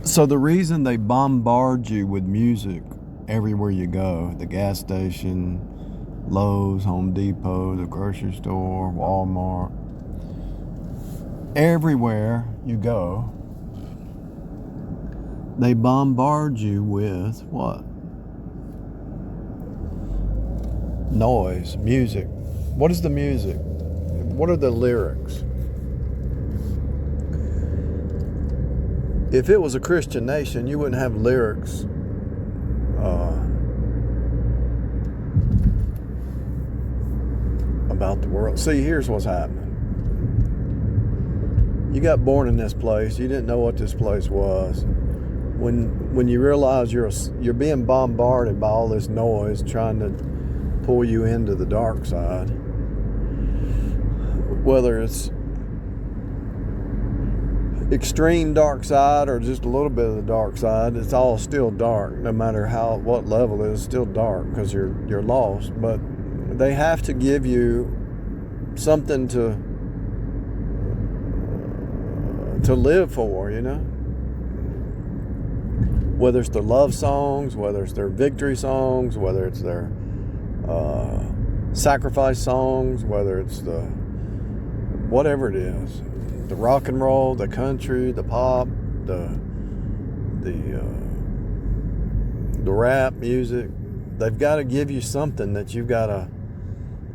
So the reason they bombard you with music everywhere you go, the gas station, Lowe's, Home Depot, the grocery store, Walmart, everywhere you go, they bombard you with what? Noise, music. What is the music? What are the lyrics? If it was a Christian nation, you wouldn't have lyrics about the world. See, here's what's happening. You got born in this place. You didn't know what this place was. When you realize you're being bombarded by all this noise trying to pull you into the dark side, whether it's extreme dark side or just a little bit of the dark side, it's all still dark. No matter what level it is, still dark because you're lost. But they have to give you something to live for, you know. Whether it's their love songs, whether it's their victory songs, whether it's their sacrifice songs, whether it's the whatever it is, the rock and roll, the country, the pop, the rap music. They've got to give you something that you've got to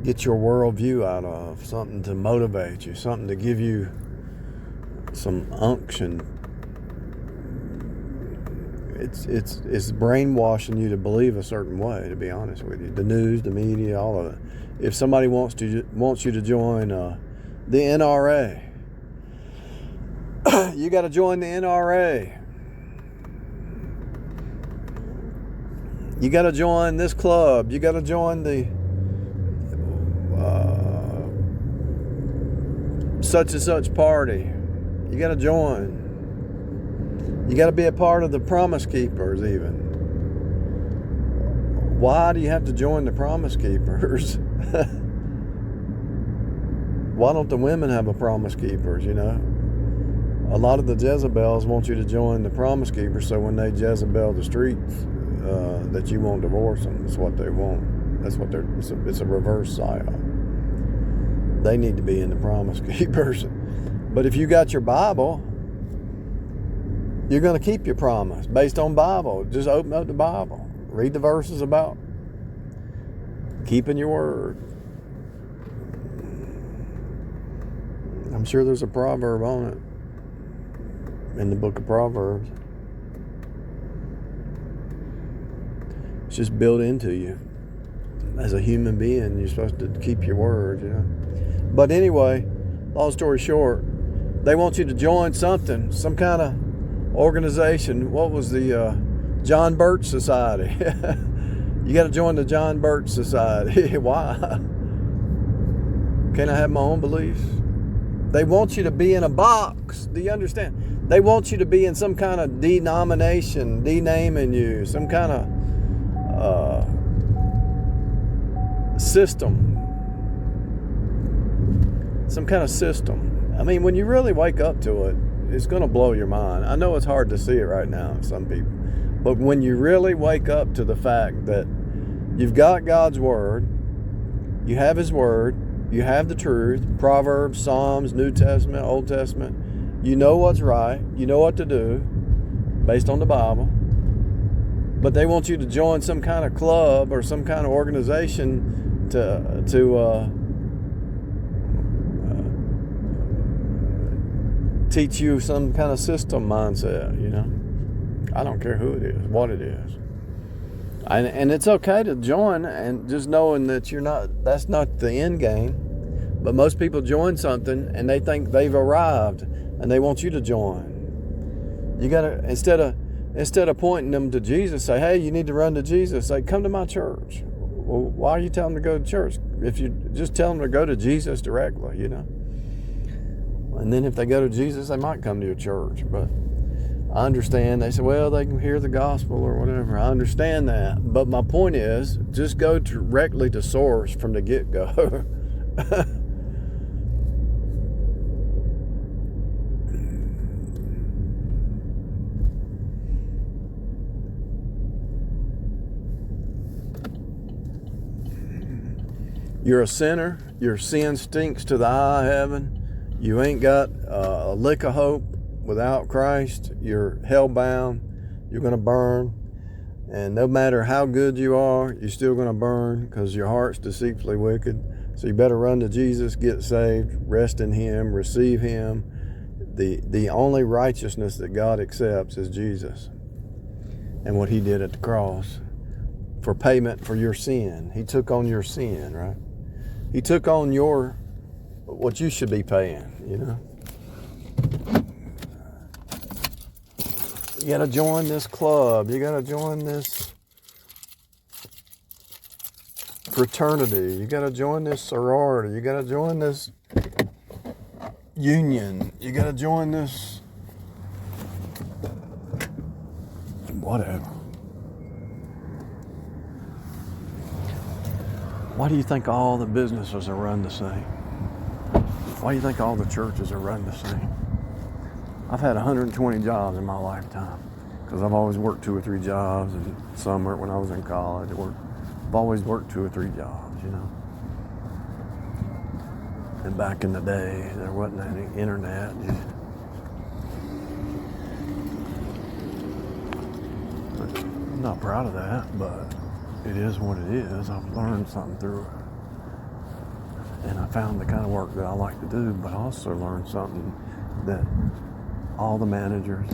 get your worldview out of, something to motivate you, something to give you some unction. It's brainwashing you to believe a certain way, to be honest with you. The news, the media, all of it. If somebody wants you to join the NRA, you got to join the NRA. You got to join this club. You got to join the such and such party. You got to join. You got to be a part of the Promise Keepers even. Why do you have to join the Promise Keepers? Why don't the women have a Promise Keepers, you know? A lot of the Jezebels want you to join the Promise Keepers so when they Jezebel the streets, that you won't divorce them. That's what they want. That's what it's a reverse psyop. They need to be in the Promise Keepers. But if you got your Bible, you're going to keep your promise based on Bible. Just open up the Bible. Read the verses about keeping your word. I'm sure there's a proverb on it in the book of Proverbs. It's just built into you. As a human being, you're supposed to keep your word, you know. But anyway, long story short, they want you to join something, some kind of organization. What was the John Birch Society? You got to join the John Birch Society. Why? Can't I have my own beliefs? They want you to be in a box. Do you understand? They want you to be in some kind of denomination, denaming you, some kind of system. Some kind of system. I mean, when you really wake up to it, it's going to blow your mind. I know it's hard to see it right now in some people. But when you really wake up to the fact that you've got God's Word, you have His Word, you have the truth, Proverbs, Psalms, New Testament, Old Testament, you know what's right, you know what to do based on the Bible, but they want you to join some kind of club or some kind of organization to teach you some kind of system mindset, you know. I don't care who it is, what it is. And it's okay to join, and just knowing that that's not the end game. But most people join something and they think they've arrived and they want you to join. You gotta, instead of pointing them to Jesus, say, hey, you need to run to Jesus, say, come to my church. Well, why are you telling them to go to church? If you just tell them to go to Jesus directly, you know. And then if they go to Jesus, they might come to your church. But I understand. They say, well, they can hear the gospel or whatever. I understand that. But my point is, just go directly to source from the get-go. You're a sinner. Your sin stinks to the eye of heaven. You ain't got a lick of hope without Christ. You're hell-bound. You're going to burn. And no matter how good you are, you're still going to burn because your heart's deceitfully wicked. So you better run to Jesus, get saved, rest in Him, receive Him. The only righteousness that God accepts is Jesus and what He did at the cross for payment for your sin. He took on your sin, right? He took on what you should be paying, you know? You got to join this club. You got to join this fraternity. You got to join this sorority. You got to join this union. You got to join this whatever. Why do you think all the businesses are run the same? Why do you think all the churches are run the same? I've had 120 jobs in my lifetime because I've always worked 2 or 3 jobs, and some when I was in college. I've always worked 2 or 3 jobs, you know. And back in the day, there wasn't any internet. I'm not proud of that, but it is what it is. I've learned something through it. And I found the kind of work that I like to do, but I also learned something that all the managers,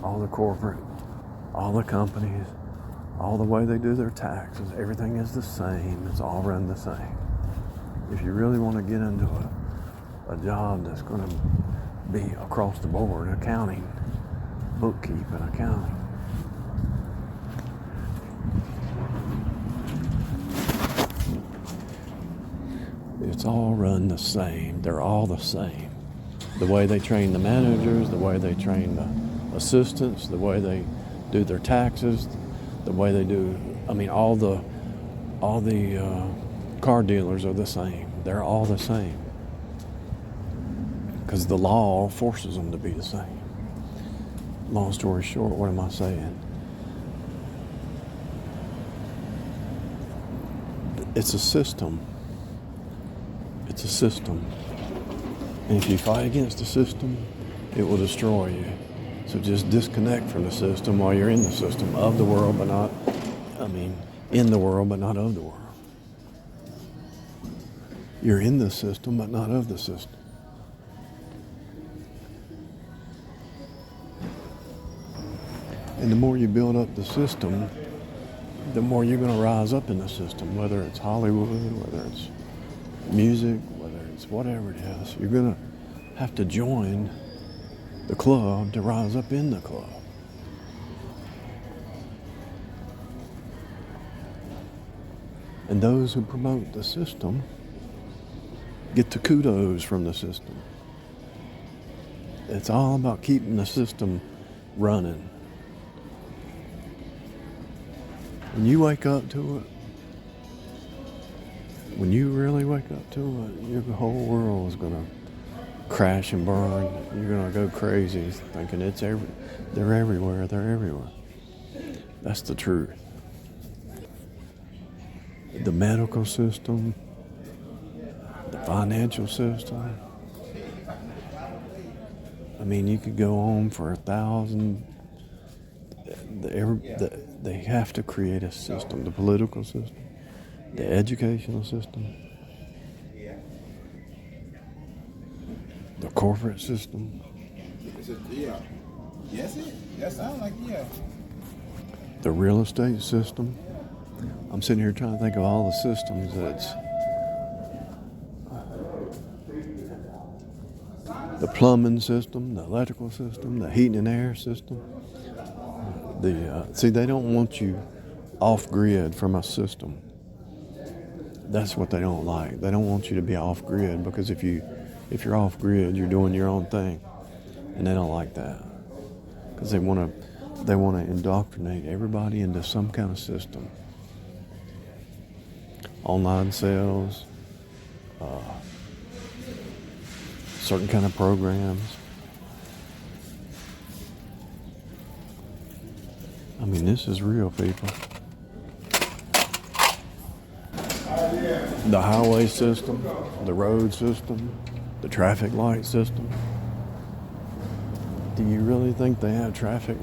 all the corporate, all the companies, all the way they do their taxes, everything is the same. It's all run the same. If you really want to get into a job that's going to be across the board, accounting, bookkeeping, accounting, it's all run the same. They're all the same. The way they train the managers, the way they train the assistants, the way they do their taxes, the way they do, all the car dealers are the same. They're all the same. Because the law forces them to be the same. Long story short, what am I saying? It's a system. It's a system. And if you fight against the system, it will destroy you. So just disconnect from the system while you're in the system of the world, but not, in the world, but not of the world. You're in the system, but not of the system. And the more you build up the system, the more you're going to rise up in the system, whether it's Hollywood, whether it's music, whether it's whatever it is. You're going to have to join the club to rise up in the club. And those who promote the system get the kudos from the system. It's all about keeping the system running. When you wake up to it, when you really wake up to it, your whole world is going to crash and burn. You're going to go crazy thinking they're everywhere, they're everywhere. That's the truth. The medical system, the financial system. You could go on for 1,000. They have to create a system. The political system, the educational system, the corporate system. That sounds like The real estate system. I'm sitting here trying to think of all the systems that's the plumbing system, the electrical system, the heating and air system. They don't want you off grid from a system. That's what they don't like. They don't want you to be off grid, because if you're off grid, you're doing your own thing, and they don't like that, because they want to indoctrinate everybody into some kind of system. Online sales, certain kind of programs. This is real, people. The highway system, the road system, the traffic light system. Do you really think they have traffic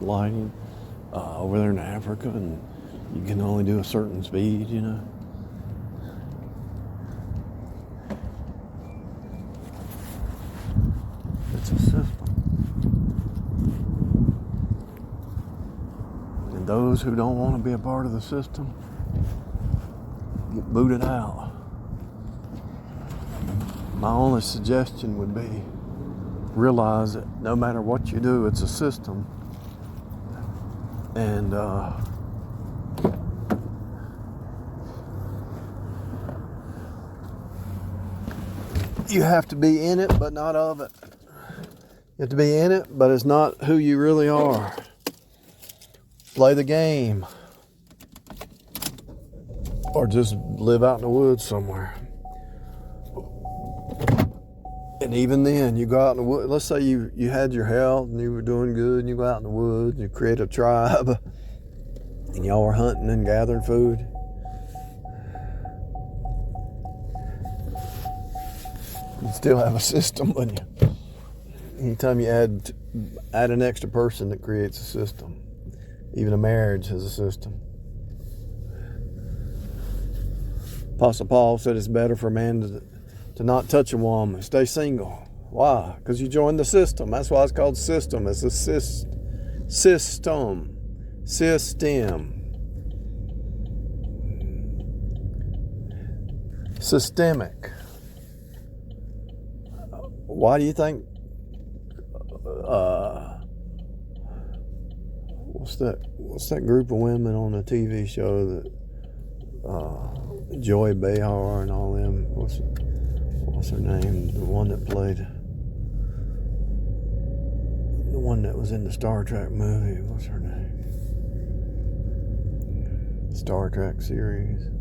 lighting over there in Africa, and you can only do a certain speed, you know? It's a system. And those who don't want to be a part of the system get booted out. My only suggestion would be realize that no matter what you do, it's a system. And you have to be in it, but not of it. You have to be in it, but it's not who you really are. Play the game. Or just live out in the woods somewhere. And even then, you go out in the woods. Let's say you had your health and you were doing good, and you go out in the woods, and you create a tribe, and y'all are hunting and gathering food. You still have a system, wouldn't you? Anytime you add an extra person, that creates a system. Even a marriage has a system. Apostle Paul said it's better for a man to not touch a woman, stay single. Why? Because you joined the system. That's why it's called system. It's a system. Systemic. Why do you think what's that group of women on the TV show that Joy Behar and all them, what's her name? The one that played, the one that was in the Star Trek movie, what's her name? Star Trek series.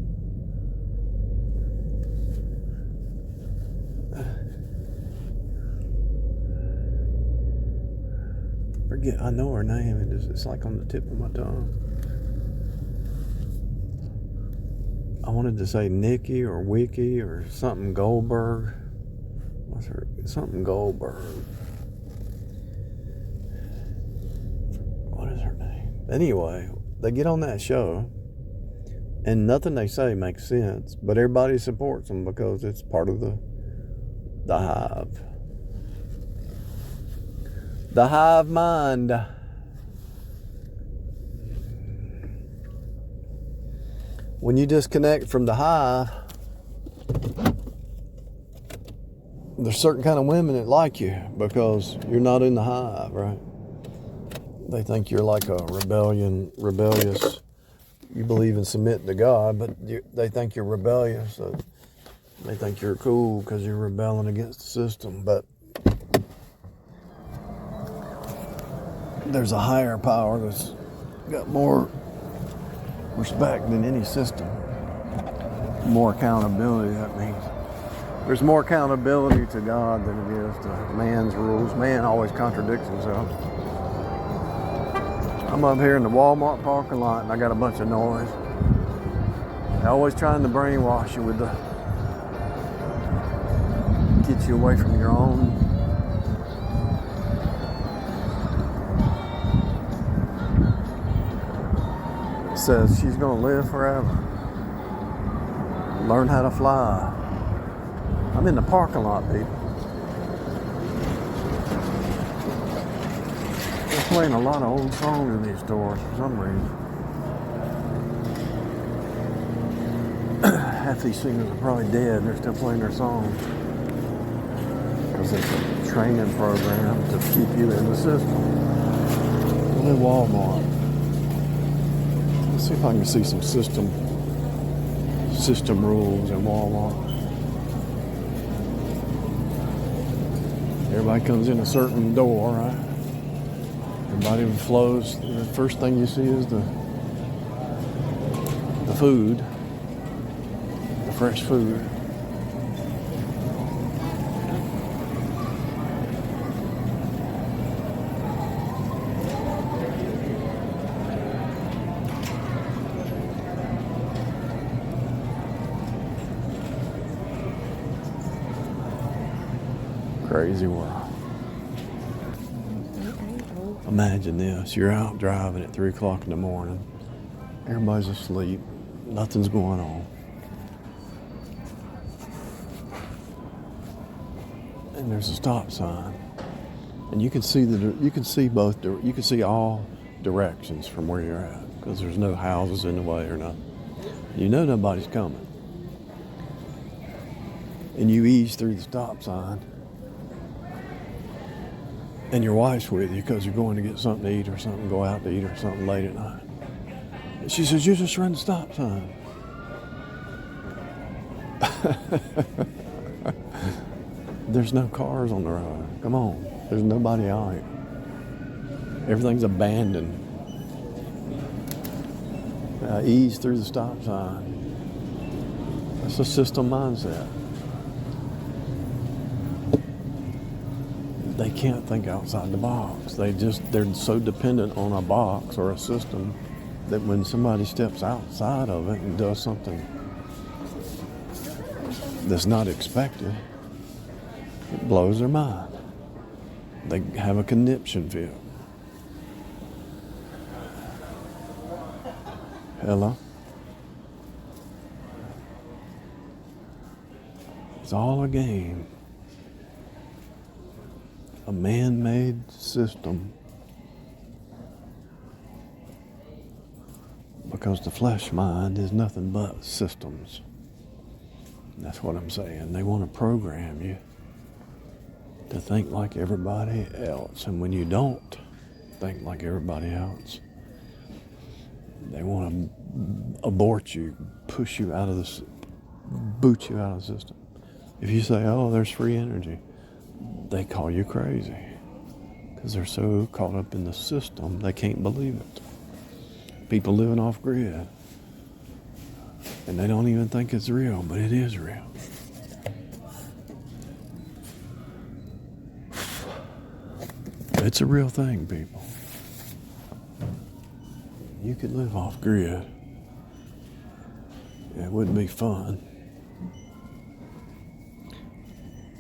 Forget, I know her name, it's like on the tip of my tongue. I wanted to say Nikki or Wiki or something Goldberg. What's her? Something Goldberg. What is her name? Anyway, they get on that show, and nothing they say makes sense, but everybody supports them because it's part of the hive. The hive mind. When you disconnect from the hive, there's certain kind of women that like you because you're not in the hive, right? They think you're like a rebellious. You believe in submitting to God, but they think you're rebellious. So they think you're cool because you're rebelling against the system. But there's a higher power that's got more respect than any system. More accountability, that means. There's more accountability to God than it is to man's rules. Man always contradicts himself. I'm up here in the Walmart parking lot and I got a bunch of noise. They're always trying to brainwash you with get you away from your own. Says she's going to live forever. Learn how to fly. I'm in the parking lot, people. They're playing a lot of old songs in these stores for some reason. Half these singers are probably dead and they're still playing their songs. Because it's a training program to keep you in the system. I'm in Walmart. See if I can see some system rules in Walmart. Everybody comes in a certain door, right? Everybody flows. The first thing you see is the food, the fresh food. crazy world. Imagine this. You're out driving at 3 o'clock in the morning. Everybody's asleep. Nothing's going on. And there's a stop sign. And you can see all directions from where you're at, because there's no houses in the way or nothing. You know nobody's coming. And you ease through the stop sign. And your wife's with you because you're going to get something to eat or something, go out to eat or something late at night. And she says, you just run the stop sign. There's no cars on the road. Come on. There's nobody out here. Everything's abandoned. Ease through the stop sign. That's a system mindset. They can't think outside the box. They're so dependent on a box or a system that when somebody steps outside of it and does something that's not expected, it blows their mind. They have a conniption fit. Hello? It's all a game. A man-made system, because the flesh mind is nothing but systems. That's what I'm saying. They want to program you to think like everybody else, and when you don't think like everybody else, they want to abort you, push you out of the, boot you out of the system. If you say, oh, there's free energy, they call you crazy because they're so caught up in the system they can't believe it. People living off grid, and they don't even think it's real, but it is real. It's a real thing, people. You could live off grid. It wouldn't be fun.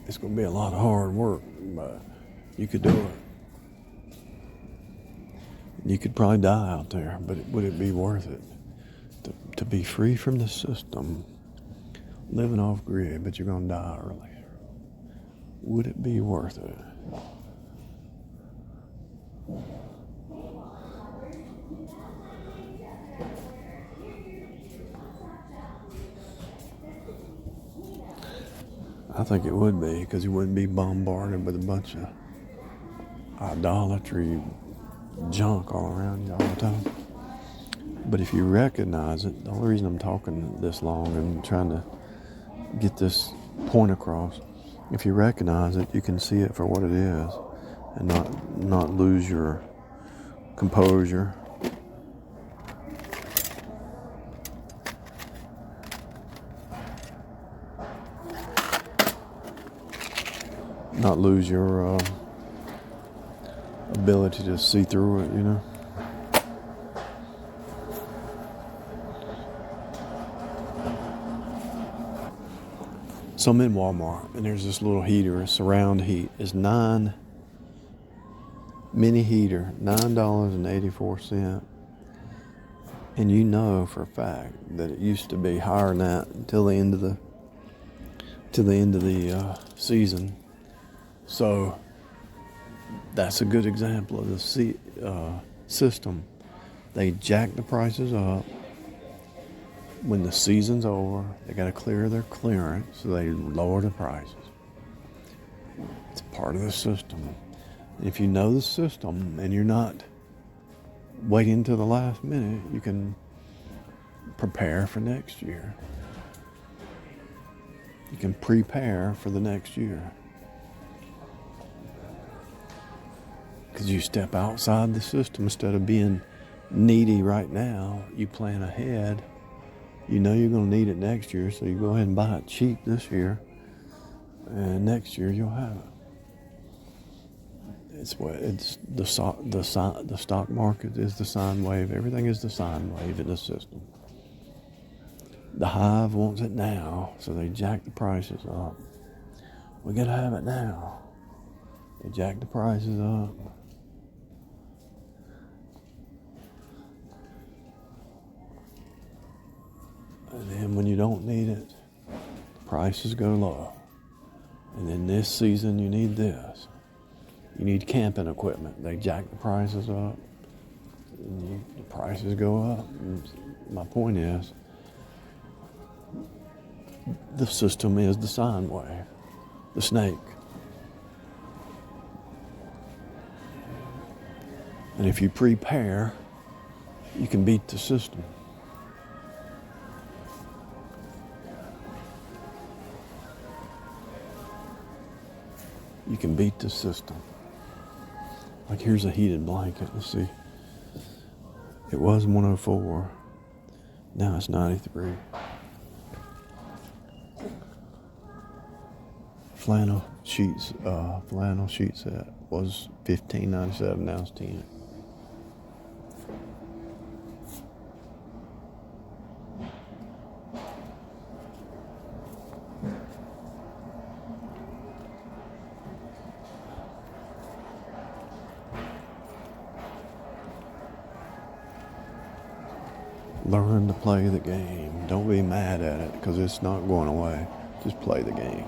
It's going to be a lot of hard work, but you could do it. You could probably die out there, but would it be worth it? To be free from the system, living off grid, but you're going to die early. Would it be worth it? I think it would be, because you wouldn't be bombarded with a bunch of idolatry junk all around you all the time. But if you recognize it, the only reason I'm talking this long and trying to get this point across, if you recognize it, you can see it for what it is and not lose your composure. Not lose your ability to see through it, you know. So I'm in Walmart, and there's this little heater, a surround heat. It's mini heater, $9.84. And you know for a fact that it used to be higher than that until the end of the season. So that's a good example of the system. They jack the prices up. When the season's over, they got to clear their clearance, so they lower the prices. It's part of the system. If you know the system and you're not waiting until the last minute, you can prepare for next year. You can prepare for the next year. Because you step outside the system instead of being needy right now. You plan ahead. You know you're going to need it next year, so you go ahead and buy it cheap this year, and next year you'll have it. It's the stock market is the sine wave. Everything is the sine wave in the system. The hive wants it now, so they jack the prices up. We got to have it now. They jack the prices up. And then when you don't need it, the prices go low. And then this season you need this. You need camping equipment. They jack the prices up. And the prices go up. And my point is, the system is the sine wave, the snake. And if you prepare, you can beat the system. You can beat the system. Like here's a heated blanket. Let's see. It was 104. Now it's 93. Flannel sheet set was $15.97. Now it's $10. Learn to play the game. Don't be mad at it because it's not going away. Just play the game.